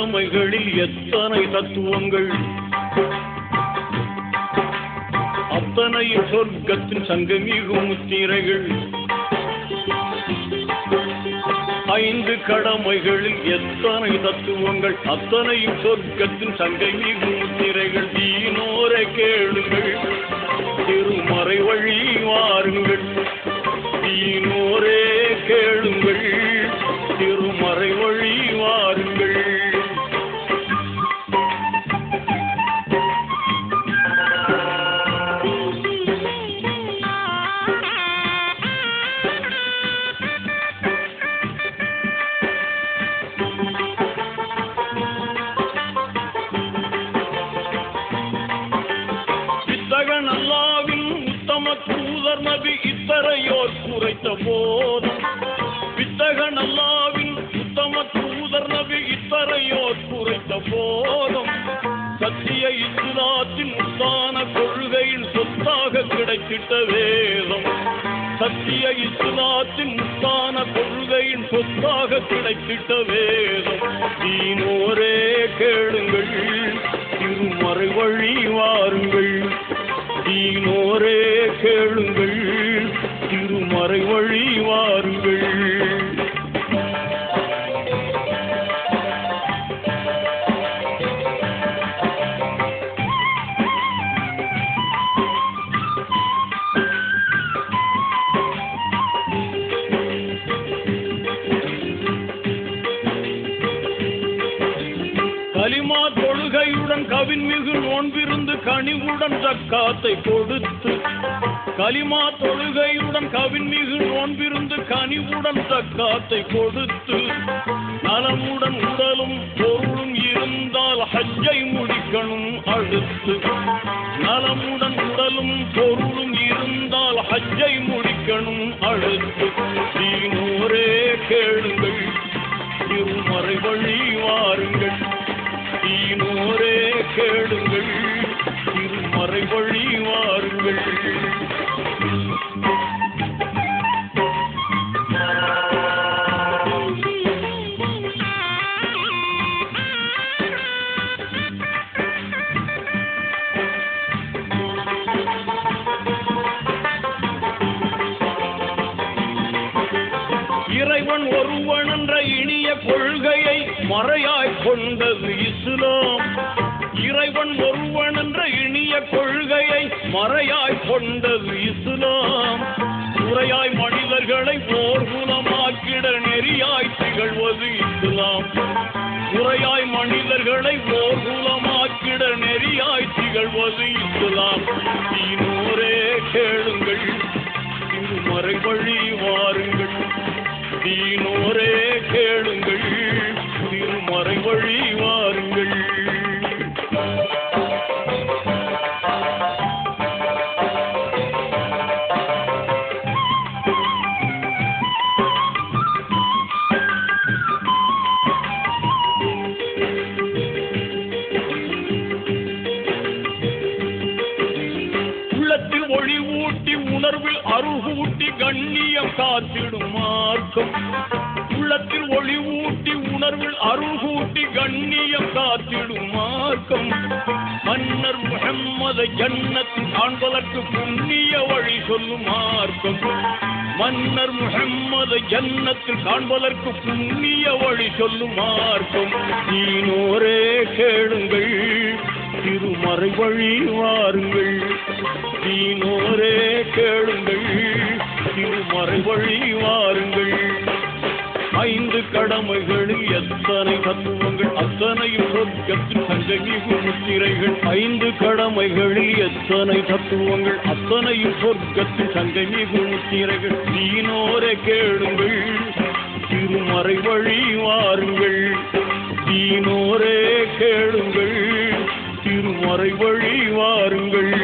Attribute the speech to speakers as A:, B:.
A: கடமைகளில் எத்தனை தத்துவங்கள், அத்தனையும் சொர்க்கத்தின் சங்கமிகும் முத்திரைகள். 5 கடமைகளில் எத்தனை தத்துவங்கள், அத்தனையும் சொர்க்கத்தின் சங்கமிகும் முத்திரைகள். தீனோரை கேளுங்கள், திருமறை வழி வாருங்கள். தீனோரே கேளுங்கள், திருமறை வழி வாருங்கள். வித்தகன் அல்லாவின் உத்தம தூதர் நபி இத்தரையோர் குறைத்த போதும், வித்தகன் அல்லாவின் உத்தம தூதர் நபி இத்தரையோர் குறைத்த போதும், சத்திய இஸ்லாத்தின் உத்தான கொள்கையின் சொத்தாக கிடைத்திட்ட வேதம், சத்திய இஸ்லாத்தின் உத்தான கொள்கையின் சொத்தாக கிடைத்திட்ட வேதம். தீனோரே கேளுங்கள், திருமறை வழி வாருங்கள். தீனோரே கேளுங்கள், திருமறை வழி வாருங்கள். கலிமா தொழுகையுடன் கவின்மிகு நோன்பிருந்து கனிவுடன் ஜக்காத்தை கொடுத்து, கலிமா தொழுகையுடன் கவின்மிகு நோன்பிருந்து கனிவுடன் ஜக்காத்தை கொடுத்து, நலமுடன் உடலும் பொருளும் இருந்தால் ஹஜ்ஜை முடிக்கணும் அடுத்து. நலமுடன் உடலும் பொருளும் இருந்தால் ஹஜ்ஜை முடிக்கணும் அடுத்து. தீனோரே கேளுங்கள், திருமறை வழி வாருங்கள். தீனோரே கேளுங்கள், திருமறை வழி வாருங்கள். இறைவன் ஒருவன் என்ற இனிய கொள்கையை மறையாய் கொண்டது இஸ்லாம். இறைவன் ஒருவன் என்ற இனிய கொள்கையை மறையாய் கொண்டது இஸ்லாம். முறையாய் மனிதர்களை போர்க்குலமாக்கிட நெறியாய் திகழ்வது இஸ்லாம். முறையாய் மனிதர்களை போர்க்குலமாக்கிட நெறியாய் திகழ்வது இஸ்லாம். தீனோரே கேளுங்கள், திருமறை வழி வாருங்கள். தீனோரே கேளுங்கள், திருமறை வழி வாருங்கள். உள்ளத்தில் ஒளி ஊட்டி உணர்வில் அருகூட்டி கண்ணியம் காத்திடும் மார்க்கம். உள்ளத்தில் ஒளி ஊட்டி உணர்வில் அருகூட்டி கண்ணியம் காத்திடும் மார்க்கம். மன்னர் முஹம்மதை ஜன்னத்தில் காண்பதற்கு புண்ணிய வழி சொல்லும் மார்க்கம். மன்னர் முஹம்மதை ஜன்னத்தில் காண்பதற்கு புண்ணிய வழி சொல்லும் மார்க்கம். தீனோரே கேளுங்கள், திருமறை வழி வாருங்கள். தீனோரே கேளுங்கள், திருமறை வழி வாருங்கள். 5 கடமைகளில் எத்தனை தத்துவங்கள், அத்தனையும் சொர்க்கத்தின் சங்கமிகும் முத்திரைகள். 5 கடமைகளில் எத்தனை தத்துவங்கள், அத்தனையும் சொர்க்கத்தின் சங்கமிகும் முத்திரைகள். தீனோரே கேளுங்கள், திருமறை வழி வாருங்கள். தீனோரே கேளுங்கள், திருமறை வழி வாருங்கள்.